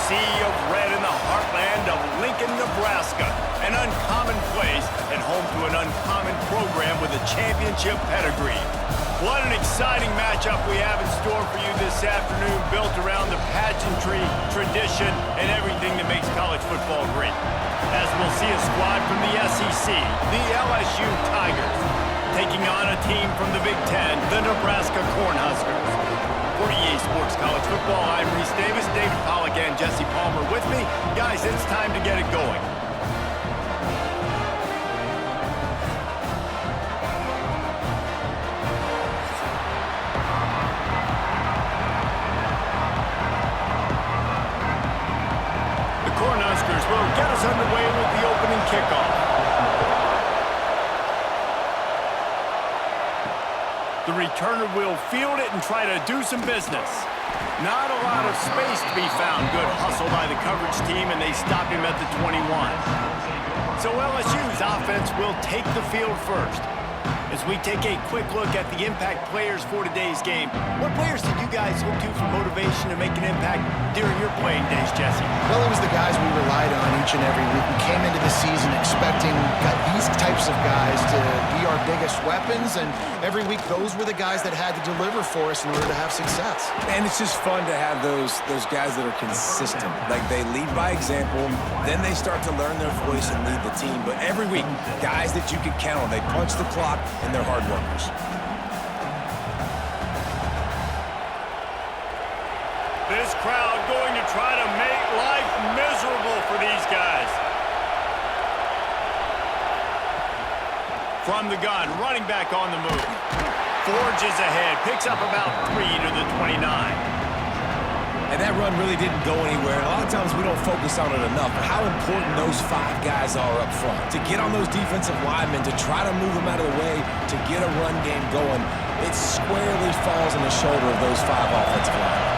sea of red in the heartland of Lincoln, Nebraska. An uncommon place and home to an uncommon program with a championship pedigree. What an exciting matchup we have in store for you this afternoon, built around the pageantry, tradition, and everything that makes college football great. As we'll see a squad from the SEC, the LSU Tigers, taking on a team from the Big Ten, the Nebraska Cornhuskers. For EA Sports College Football, I'm Reese Davis, David Pollack, and Jesse Palmer with me. Guys, it's time to get it going. The Cornhuskers will get us underway with the opening kickoff. The returner will field it and try to do some business. Not a lot of space to be found. Good hustle by the coverage team, and they stop him at the 21. So LSU's offense will take the field first. As we take a quick look at the impact players for today's game, what players did you guys look to for motivation to make an impact during your playing days, Jesse? Well, it was the guys we relied on each and every week. We came into the season expecting these types of guys to be our biggest weapons, and every week those were the guys that had to deliver for us in order to have success. And it's just fun to have those guys that are consistent. Like, they lead by example, then they start to learn their voice and lead the team. But every week, guys that you can count on, they punch the clock, and they're hard workers. This crowd going to try to make life miserable for these guys. From the gun, running back on the move. Forges ahead, picks up about 3 to the 29. And that run really didn't go anywhere. And a lot of times we don't focus on it enough. But how important those 5 guys are up front. To get on those defensive linemen, to try to move them out of the way, to get a run game going, it squarely falls on the shoulder of those 5 offensive linemen.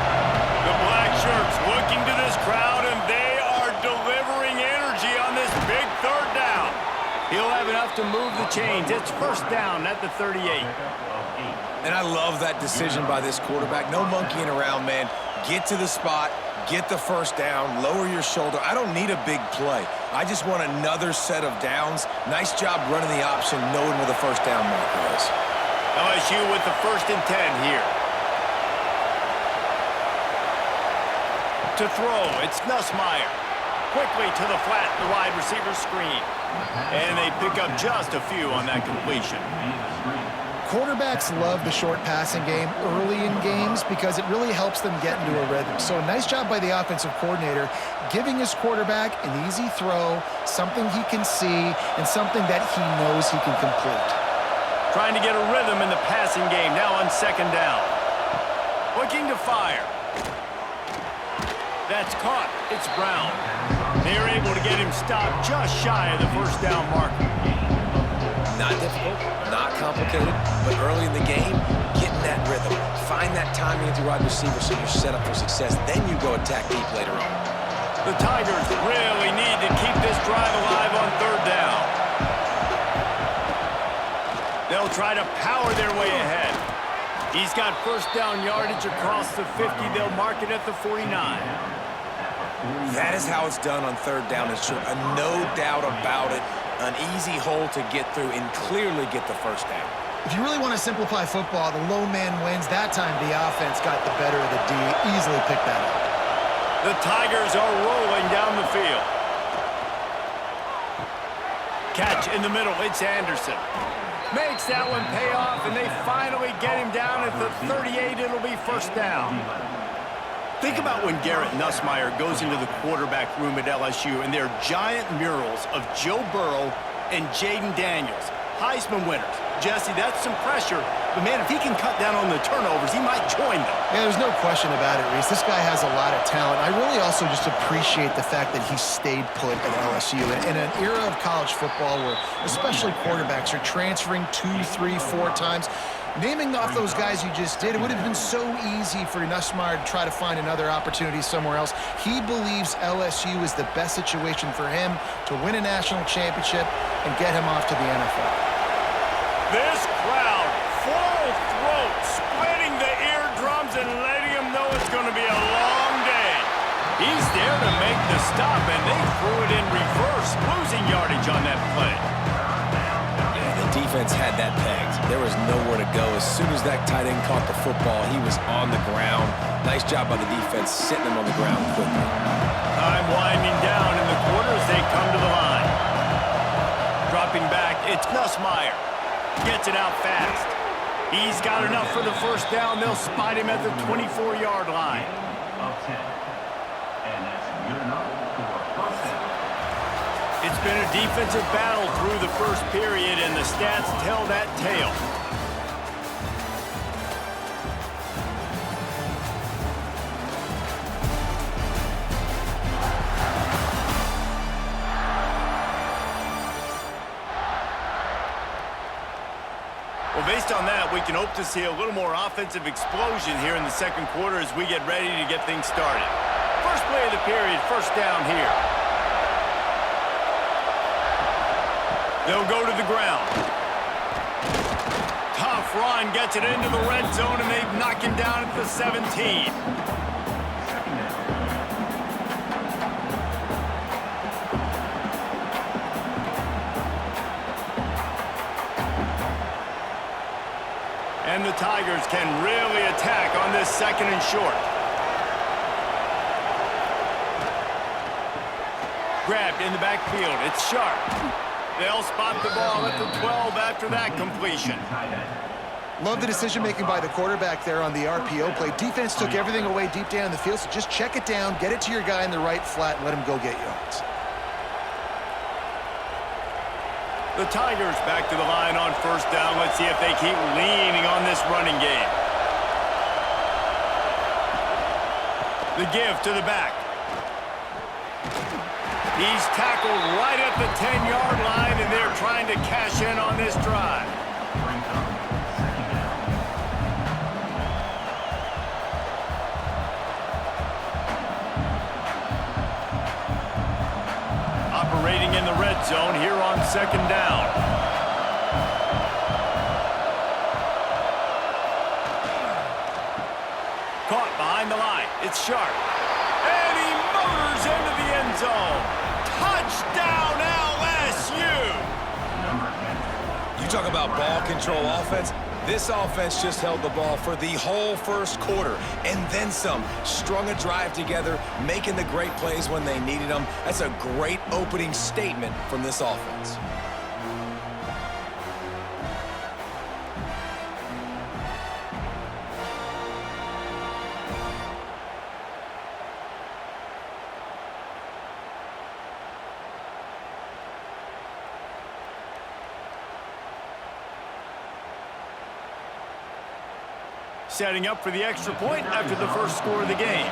The black shirts looking to this crowd, and they are delivering energy on this big third down. He'll have enough to move the chains. It's first down at the 38. And I love that decision by this quarterback. No monkeying around, man. Get to the spot, get the first down, lower your shoulder. I don't need a big play. I just want another set of downs. Nice job running the option, knowing where the first down marker is. LSU with the 1st and 10 here. To throw, it's Nussmeier. Quickly to the flat, the wide receiver screen. And they pick up just a few on that completion. Quarterbacks love the short passing game early in games because it really helps them get into a rhythm. So a nice job by the offensive coordinator giving his quarterback an easy throw, something he can see, and something that he knows he can complete. Trying to get a rhythm in the passing game, now on 2nd down. Looking to fire. That's caught. It's Brown. They're able to get him stopped just shy of the first down marker. Not difficult, not complicated, but early in the game, get in that rhythm. Find that timing at the wide receiver so you're set up for success. Then you go attack deep later on. The Tigers really need to keep this drive alive on 3rd down. They'll try to power their way ahead. He's got first down yardage across the 50. They'll mark it at the 49. That is how it's done on 3rd down. It's no doubt about it. An easy hole to get through and clearly get the first down. If you really want to simplify football, the low man wins. That time the offense got the better of the D. Easily picked that up. The Tigers are rolling down the field. Catch in the middle. It's Anderson. Makes that one pay off, and they finally get him down at the 38. It'll be first down. Think about when Garrett Nussmeier goes into the quarterback room at LSU, and there are giant murals of Joe Burrow and Jaden Daniels, Heisman winners. Jesse, that's some pressure, but man, if he can cut down on the turnovers, he might join them. Yeah, there's no question about it, Reese. This guy has a lot of talent. I really also just appreciate the fact that he stayed put at LSU. In an era of college football where especially quarterbacks are transferring 2, 3, 4 times, naming off those guys you just did, it would have been so easy for Nussmeier to try to find another opportunity somewhere else. He believes LSU is the best situation for him to win a national championship and get him off to the NFL. This crowd, full throat, splitting the eardrums and letting them know it's going to be a long day. He's there to make the stop, and they threw it in reverse, losing yardage on that play. Yeah, the defense had that pegged. There was nowhere to go. As soon as that tight end caught the football, he was on the ground. Nice job by the defense setting him on the ground quickly. Time winding down in the quarter as they come to the line. Dropping back, it's Nussmeier. Gets it out fast. He's got enough for the first down. They'll spot him at the 24-yard line. It's been a defensive battle through the first period, and the stats tell that tale. Well, based on that, we can hope to see a little more offensive explosion here in the second quarter as we get ready to get things started. First play of the period, first down here. They'll go to the ground. Tough run, gets it into the red zone, and they knock him down at the 17. And the Tigers can really attack on this second and short. Grabbed in the backfield. It's Sharp. They'll spot the ball at the 12 after that completion. Love the decision-making by the quarterback there on the RPO play. Defense took everything away deep down the field, so just check it down, get it to your guy in the right flat, and let him go get yards. The Tigers back to the line on first down. Let's see if they keep leaning on this running game. The give to the back. He's tackled right at the 10-yard line, and they're trying to cash in on this drive. Operating in the red zone here on second down. Caught behind the line. It's Sharp. And he motors into the end zone. Touchdown, LSU! You talk about ball control offense. This offense just held the ball for the whole first quarter and then some. Strung a drive together, making the great plays when they needed them. That's a great opening statement from this offense. Setting up for the extra point after the first score of the game.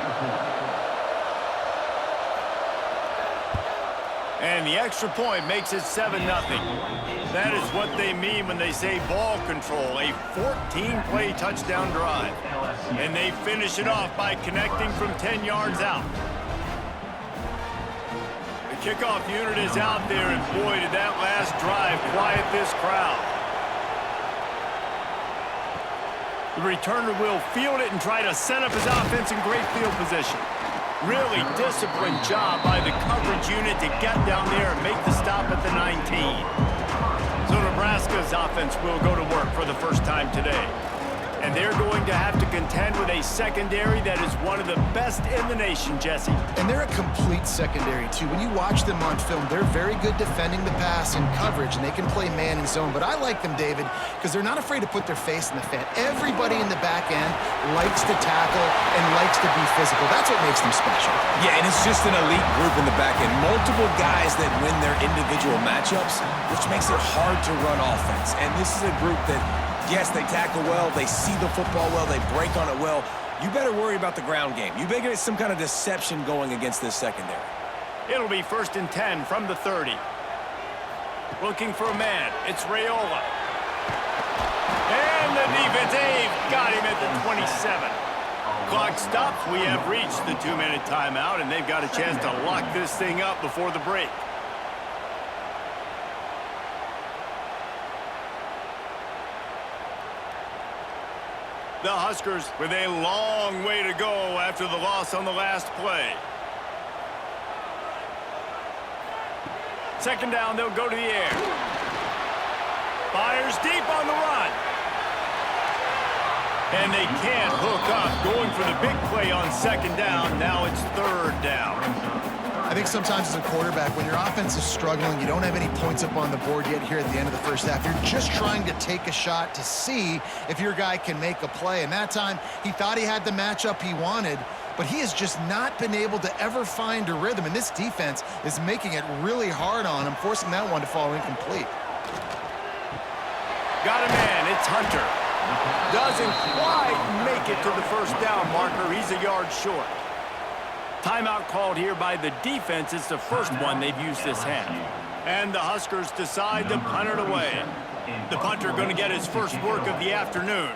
And the extra point makes it 7-0. That is what they mean when they say ball control, a 14-play touchdown drive. And they finish it off by connecting from 10 yards out. The kickoff unit is out there, and boy, did that last drive quiet this crowd. The returner will field it and try to set up his offense in great field position. Really disciplined job by the coverage unit to get down there and make the stop at the 19. So Nebraska's offense will go to work for the first time today. And they're going to have to contend with a secondary that is one of the best in the nation, Jesse. And they're a complete secondary, too. When you watch them on film, they're very good defending the pass and coverage, and they can play man and zone. But I like them, David, because they're not afraid to put their face in the fan. Everybody in the back end likes to tackle and likes to be physical. That's what makes them special. Yeah, and it's just an elite group in the back end. Multiple guys that win their individual matchups, which makes it hard to run offense. And this is a group that, yes, they tackle well, they see the football well, they break on it well. You better worry about the ground game. You better get some kind of deception going against this secondary. It'll be 1st and 10 from the 30. Looking for a man. It's Raiola. And the defense, they've got him at the 27. Clock stops. We have reached the 2-minute timeout, and they've got a chance to lock this thing up before the break. The Huskers with a long way to go after the loss on the last play. Second down, they'll go to the air. Fires deep on the run. And they can't hook up. Going for the big play on second down. Now it's third down. I think sometimes as a quarterback, when your offense is struggling, you don't have any points up on the board yet here at the end of the first half. You're just trying to take a shot to see if your guy can make a play. And that time, he thought he had the matchup he wanted, but he has just not been able to ever find a rhythm. And this defense is making it really hard on him, forcing that one to fall incomplete. Got a man. It's Hunter. Doesn't quite make it to the first down marker. He's a yard short. Timeout called here by the defense. It's the first one they've used this half. And the Huskers decide to punt it away. The punter going to get his first work of the afternoon.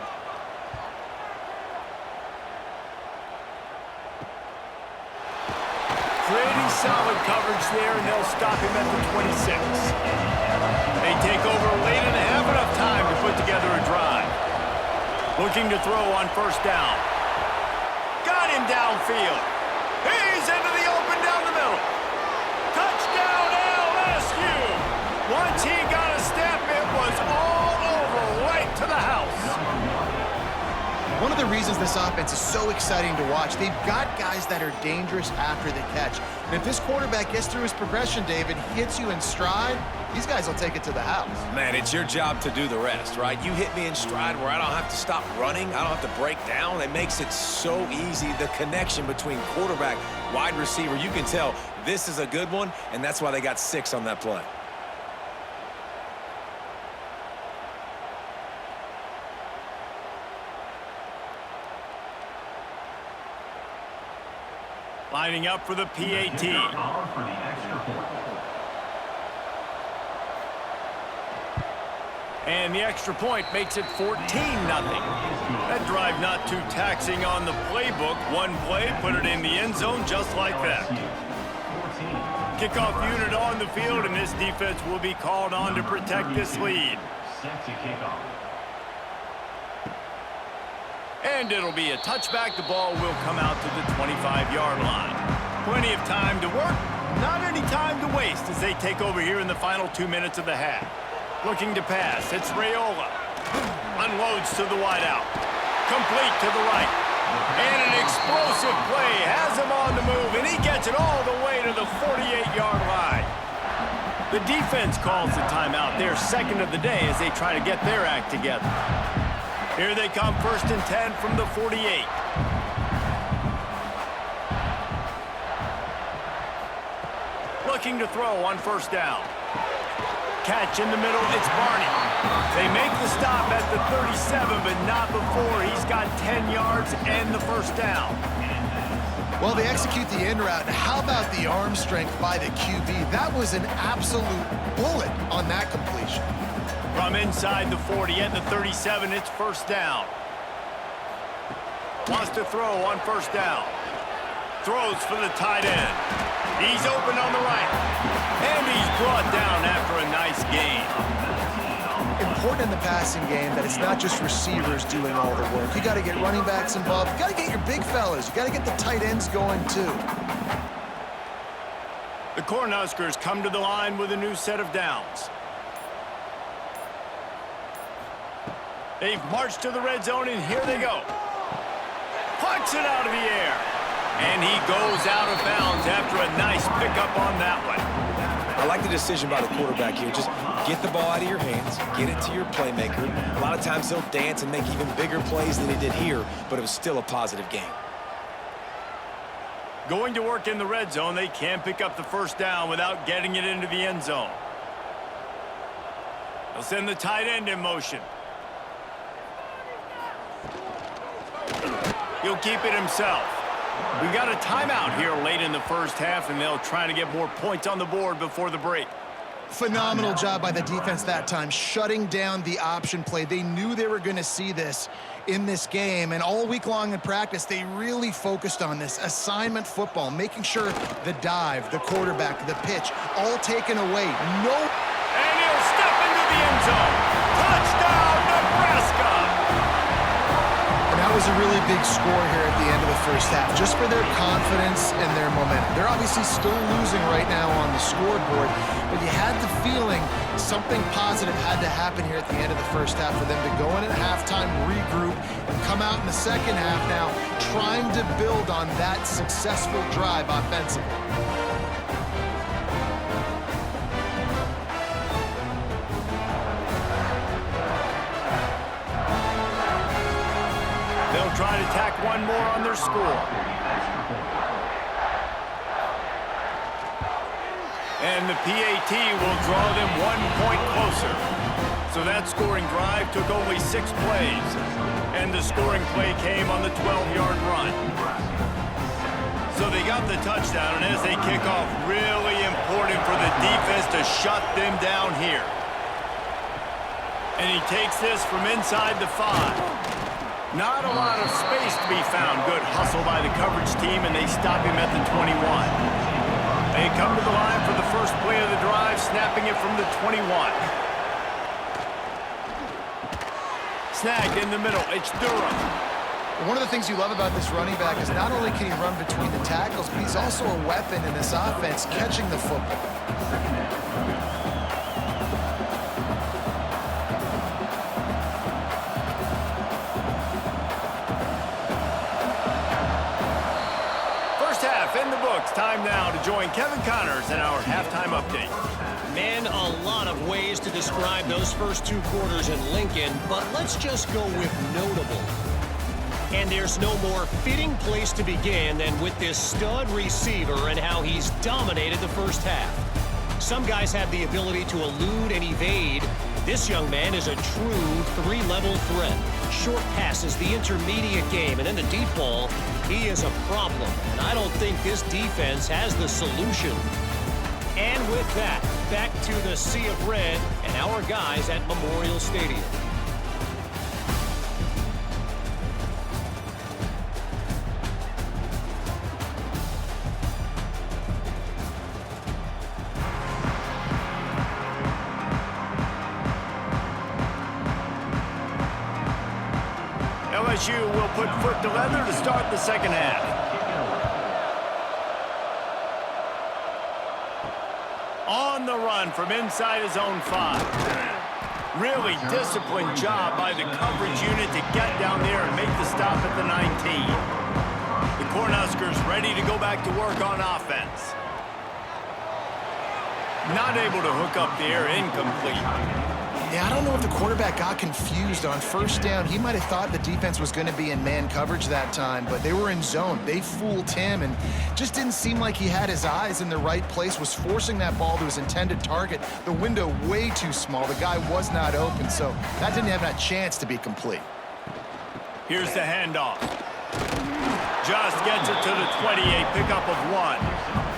Pretty solid coverage there, and they'll stop him at the 26. They take over late and have enough time to put together a drive. Looking to throw on first down. Got him downfield. He's into the open down the middle. Touchdown LSU. Once he got a step, it was all over, right to the house. One of the reasons this offense is so exciting to watch, they've got guys that are dangerous after the catch. And if this quarterback gets through his progression, David, hits you in stride, these guys will take it to the house. Man, it's your job to do the rest, right? You hit me in stride where I don't have to stop running. I don't have to break down. It makes it so easy. The connection between quarterback, wide receiver, you can tell this is a good one, and that's why they got 6 on that play. Lining up for the PAT. And the extra point makes it 14-0. That drive not too taxing on the playbook. One play, put it in the end zone just like that. Kickoff unit on the field, and this defense will be called on to protect this lead. And it'll be a touchback. The ball will come out to the 25-yard line. Plenty of time to work, not any time to waste as they take over here in the final 2 minutes of the half. Looking to pass, it's Raiola. Unloads to the wideout. Complete to the right. And an explosive play has him on the move, and he gets it all the way to the 48-yard line. The defense calls the timeout, their second of the day, as they try to get their act together. Here they come, 1st and 10 from the 48. Looking to throw on first down. Catch in the middle, it's Barney. They make the stop at the 37, but not before he's got 10 yards and the first down. Well, they execute the end route. How about the arm strength by the QB? That was an absolute bullet on that completion. From inside the 40 at the 37, it's first down. Wants to throw on first down. Throws for the tight end. He's open on the right. And he's brought down after a nice gain. Important in the passing game that it's not just receivers doing all the work. You got to get running backs involved. You got to get your big fellas. You got to get the tight ends going too. The Cornhuskers come to the line with a new set of downs. They've marched to the red zone, and here they go. Punts it out of the air. And he goes out of bounds after a nice pickup on that one. I like the decision by the quarterback here. Just get the ball out of your hands, get it to your playmaker. A lot of times he'll dance and make even bigger plays than he did here, but it was still a positive game. Going to work in the red zone, they can pick up the first down without getting it into the end zone. They'll send the tight end in motion. He'll keep it himself. We've got a timeout here late in the first half, and they'll try to get more points on the board before the break. Phenomenal job by the defense that time, shutting down the option play. They knew they were going to see this in this game, and all week long in practice, they really focused on this assignment football, making sure the dive, the quarterback, the pitch, all taken away. No. And he'll step into the end zone. Touchdown, Nebraska! And now that was a really big score here at the end of the first half, just for their confidence and their momentum. They're obviously still losing right now on the scoreboard, but you had the feeling something positive had to happen here at the end of the first half for them to go in at halftime, regroup, and come out in the second half now trying to build on that successful drive offensively. They'll try to tack one more on their score. And the PAT will draw them 1 point closer. So that scoring drive took only 6 plays. And the scoring play came on the 12-yard run. So they got the touchdown, and as they kick off, really important for the defense to shut them down here. And he takes this from inside the 5. Not a lot of space to be found. Good hustle by the coverage team, and they stop him at the 21. They come to the line for the first play of the drive, snapping it from the 21. Snagged in the middle. It's Durham. One of the things you love about this running back is not only can he run between the tackles, but he's also a weapon in this offense, catching the football. In the books. Time now to join Kevin Connors in our halftime update. Man, a lot of ways to describe those first 2 quarters in Lincoln, but let's just go with notable. And there's no more fitting place to begin than with this stud receiver and how he's dominated the first half. Some guys have the ability to elude and evade. This young man is a true 3-level threat. Short passes, the intermediate game, and in the deep ball, he is a problem. And I don't think this defense has the solution. And with that, back to the sea of red and our guys at Memorial Stadium. LSU will put foot to leather to start the second half. On the run from inside his own 5. Really disciplined job by the coverage unit to get down there and make the stop at the 19. The Cornhuskers ready to go back to work on offense. Not able to hook up the air, incomplete. Yeah, I don't know if the quarterback got confused on first down. He might have thought the defense was going to be in man coverage that time, but they were in zone. They fooled him and just didn't seem like he had his eyes in the right place, was forcing that ball to his intended target. The window way too small. The guy was not open, so that didn't have that chance to be complete. Here's the handoff. Just gets it to the 28, pickup of 1.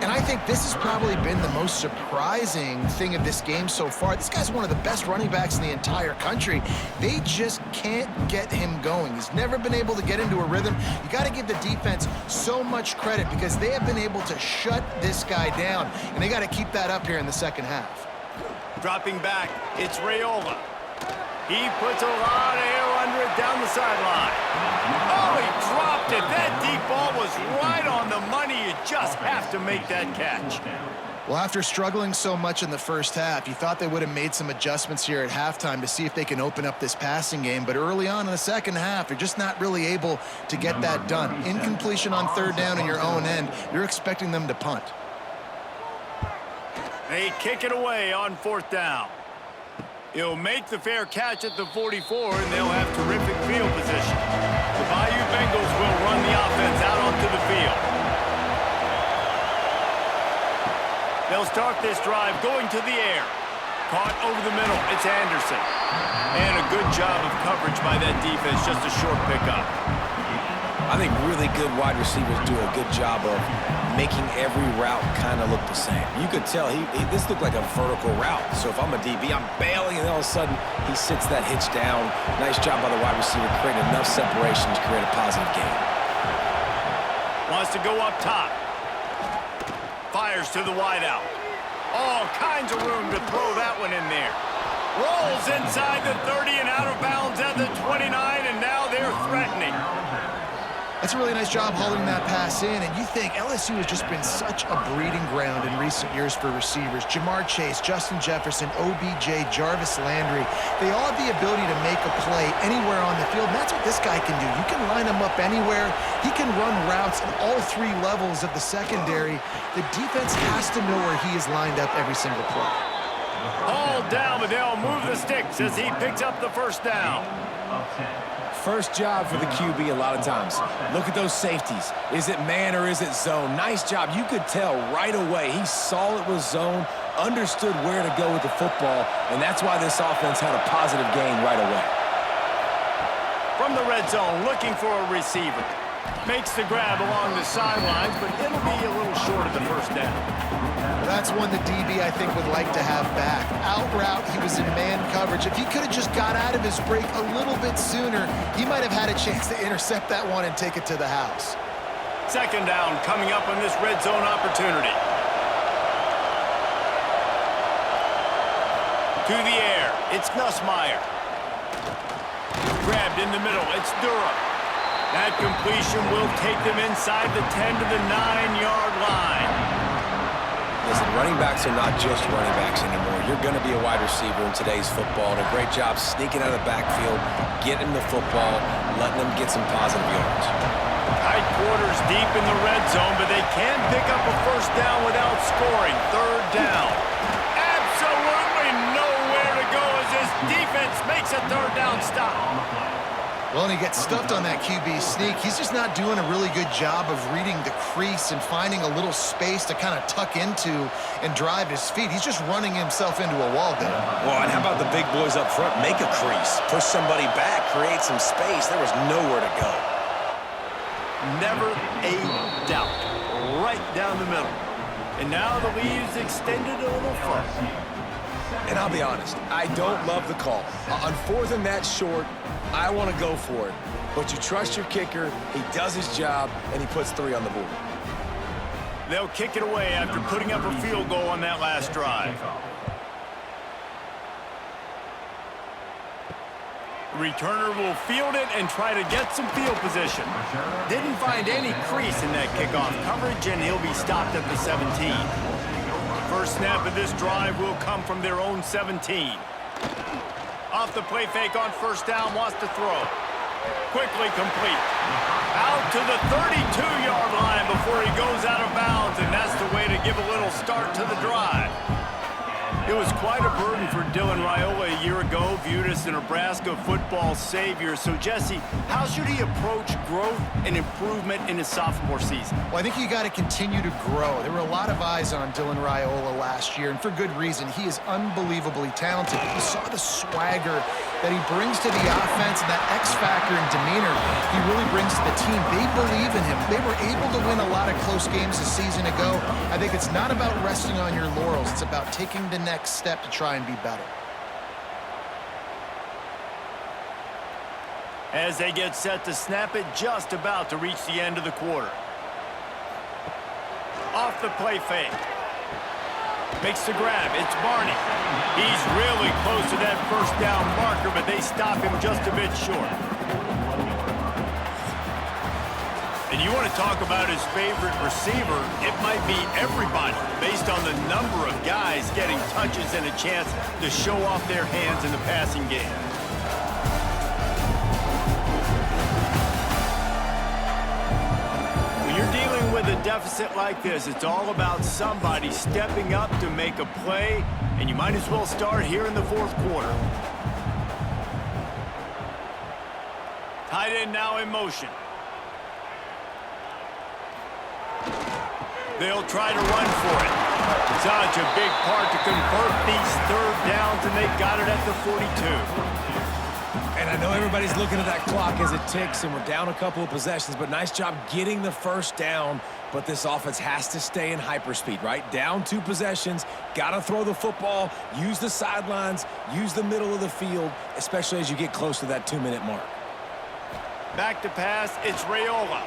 And I think this has probably been the most surprising thing of this game so far. This guy's one of the best running backs in the entire country. They just can't get him going. He's never been able to get into a rhythm. You got to give the defense so much credit because they have been able to shut this guy down, and they got to keep that up here in the second half. Dropping back, it's Raiola. He puts a lot of air under it down the sideline. Oh, he dropped it. That deep ball was right on the money. You just have to make that catch. Well, after struggling so much in the first half, you thought they would have made some adjustments here at halftime to see if they can open up this passing game. But early on in the second half, they're just not really able to get that done. Incompletion on third down in your own end, you're expecting them to punt. They kick it away on fourth down. He'll make the fair catch at the 44, and they'll have terrific field position. The Bayou Bengals will run the offense out onto the field. They'll start this drive going to the air. Caught over the middle. It's Anderson. And a good job of coverage by that defense. Just a short pickup. I think really good wide receivers do a good job of making every route kind of look the same. You could tell this looked like a vertical route. So if I'm a DB, I'm bailing, and all of a sudden he sits that hitch down. Nice job by the wide receiver creating enough separation to create a positive gain. Wants to go up top. Fires to the wideout. All kinds of room to throw that one in there. Rolls inside the 30 and out of bounds at the 20. 29, and now they're threatening. That's a really nice job holding that pass in, and you think LSU has just been such a breeding ground in recent years for receivers. Jamar Chase, Justin Jefferson, OBJ, Jarvis Landry, they all have the ability to make a play anywhere on the field, and that's what this guy can do. You can line him up anywhere. He can run routes at all three levels of the secondary. The defense has to know where he is lined up every single play. All down, but they'll move the sticks as he picks up the first down. First job for the QB a lot of times. Look at those safeties. Is it man or is it zone? Nice job. You could tell right away. He saw it was zone, understood where to go with the football, and that's why this offense had a positive gain right away. From the red zone, looking for a receiver. Makes the grab along the sidelines, but it'll be a little short of the first down. That's one the DB, I think, would like to have back. Out route, he was in man coverage. If he could have just got out of his break a little bit sooner, he might have had a chance to intercept that one and take it to the house. Second down coming up on this red zone opportunity. To the air, it's Nussmeier. Grabbed in the middle, it's Durham. That completion will take them inside the 10 to the 9-yard line. Listen, running backs are not just running backs anymore. You're going to be a wide receiver in today's football, and a great job sneaking out of the backfield, getting the football, letting them get some positive yards. Tight quarters deep in the red zone, but they can pick up a first down without scoring. Third down. Absolutely nowhere to go as this defense makes a third down stop. Well, and he gets stuffed on that QB sneak. He's just not doing a really good job of reading the crease and finding a little space to kind of tuck into and drive his feet. He's just running himself into a wall there. Well, and how about the big boys up front? Make a crease, push somebody back, create some space. There was nowhere to go. Never a doubt. Right down the middle. And now the lead is extended a little further. And I'll be honest, I don't love the call. On fourth and that short, I want to go for it. But you trust your kicker, he does his job, and he puts 3 on the board. They'll kick it away after putting up a field goal on that last drive. Returner will field it and try to get some field position. Didn't find any crease in that kickoff coverage, and he'll be stopped at the 17. First snap of this drive will come from their own 17. Off the play fake on first down, wants to throw. Quickly complete. Out to the 32-yard line before he goes out of bounds, and that's the way to give a little start to the drive. It was quite a burden for Dylan Raiola a year ago, viewed as the Nebraska football savior. So, Jesse, how should he approach growth and improvement in his sophomore season? Well, I think you got to continue to grow. There were a lot of eyes on Dylan Raiola last year, and for good reason. He is unbelievably talented. You saw the swagger that he brings to the offense and that X factor and demeanor he really brings to the team. They believe in him. They were able to win a lot of close games a season ago. I think it's not about resting on your laurels. It's about taking the next step to try and be better. As they get set to snap it, just about to reach the end of the quarter. Off the play fake. Makes the grab. It's Barney. He's really close to that first down marker, but they stop him just a bit short. And you want to talk about his favorite receiver, it might be everybody based on the number of guys getting touches and a chance to show off their hands in the passing game. When you're dealing with a deficit like this, it's all about somebody stepping up to make a play, and you might as well start here in the fourth quarter. Tight end now in motion. They'll try to run for it. Such a big part to convert these third downs, and they've got it at the 42. And I know everybody's looking at that clock as it ticks, and we're down a couple of possessions, but nice job getting the first down. But this offense has to stay in hyperspeed, right? Down 2 possessions, got to throw the football, use the sidelines, use the middle of the field, especially as you get close to that 2-minute mark. Back to pass, it's Raiola.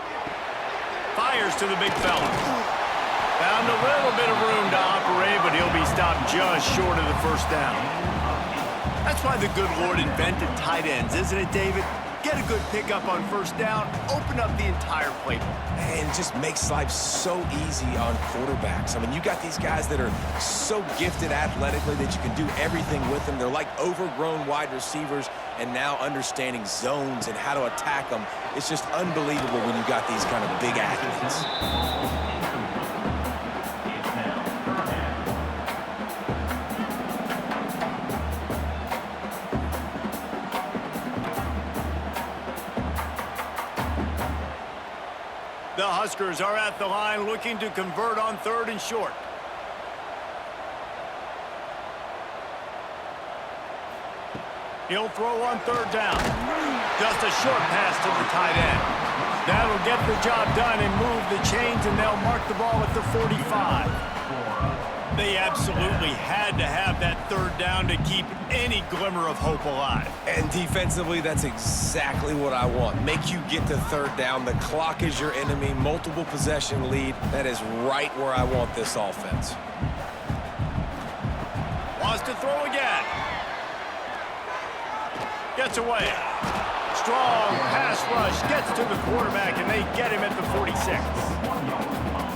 Fires to the big fella. Found a little bit of room to operate, but he'll be stopped just short of the first down. That's why the good Lord invented tight ends, isn't it, David? Get a good pickup on first down, open up the entire playbook. And it just makes life so easy on quarterbacks. I mean, you got these guys that are so gifted athletically that you can do everything with them. They're like overgrown wide receivers, and now understanding zones and how to attack them. It's just unbelievable when you got these kind of big athletes. The Huskers are at the line looking to convert on 3rd and short. He'll throw on 3rd down. Just a short pass to the tight end. That'll get the job done and move the chains, and they'll mark the ball at the 45. They absolutely had to have that 3rd down to keep any glimmer of hope alive. And defensively, that's exactly what I want. Make you get to 3rd down. The clock is your enemy. Multiple possession lead. That is right where I want this offense. Wants to throw again. Gets away. Strong pass rush. Gets to the quarterback, and they get him at the 46.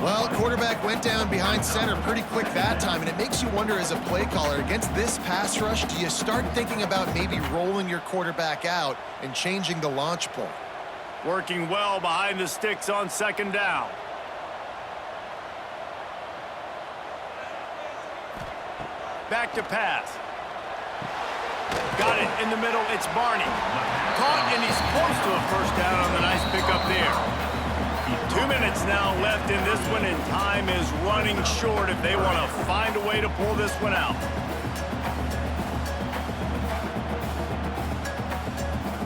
Well, quarterback went down behind center pretty quick that time, and it makes you wonder as a play caller, against this pass rush, do you start thinking about maybe rolling your quarterback out and changing the launch point? Working well behind the sticks on 2nd down. Back to pass. Got it in the middle. It's Barney. Caught, and he's close to a 1st down on the nice pickup there. 2 minutes now left in this one, and time is running short if they want to find a way to pull this one out.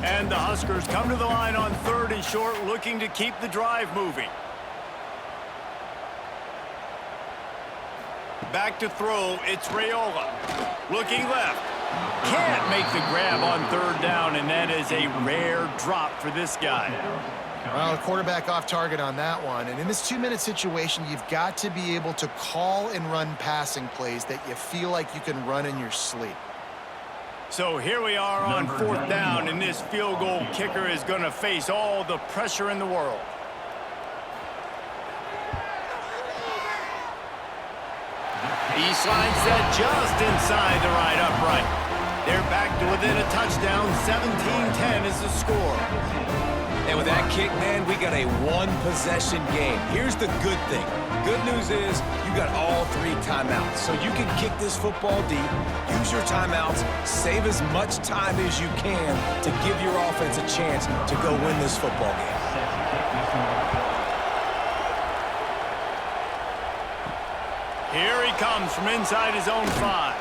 And the Huskers come to the line on 3rd and short, looking to keep the drive moving. Back to throw, it's Raiola. Looking left. Can't make the grab on 3rd down, and that is a rare drop for this guy. Well, quarterback off target on that one. And in this 2-minute situation, you've got to be able to call and run passing plays that you feel like you can run in your sleep. So here we are on 4th down, and this field goal kicker is going to face all the pressure in the world. East line set just inside the right upright. They're back to within a touchdown. 17-10 is the score. And with that kick, man, we got a 1-possession game. Here's the good thing. Good news is you got all 3 timeouts. So you can kick this football deep, use your timeouts, save as much time as you can to give your offense a chance to go win this football game. Here he comes from inside his own 5.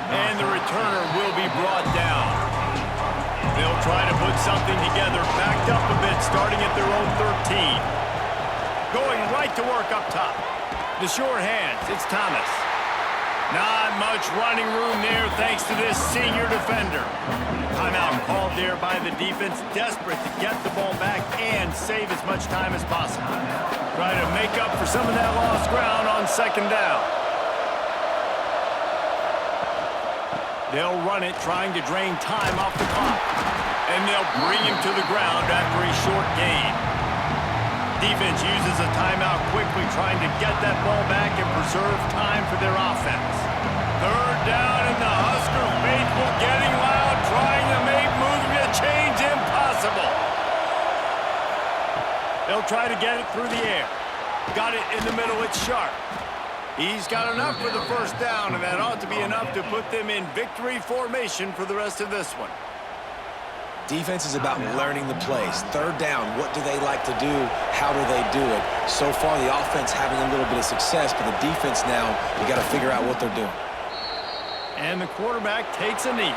And the returner will be brought down. They'll try to put something together, backed up a bit, starting at their own 13. Going right to work up top. The sure hands, it's Thomas. Not much running room there thanks to this senior defender. Timeout called there by the defense, desperate to get the ball back and save as much time as possible. Try to make up for some of that lost ground on 2nd down. They'll run it, trying to drain time off the clock. And they'll bring him to the ground after a short gain. Defense uses a timeout quickly, trying to get that ball back and preserve time for their offense. 3rd down, and the Husker faithful getting loud, trying to make moving the chains impossible. They'll try to get it through the air. Got it in the middle, it's Sharp. He's got enough for the 1st down, and that ought to be enough to put them in victory formation for the rest of this one. Defense is about learning the plays. 3rd down, what do they like to do? How do they do it? So far, the offense having a little bit of success, but the defense now, you got to figure out what they're doing. And the quarterback takes a knee.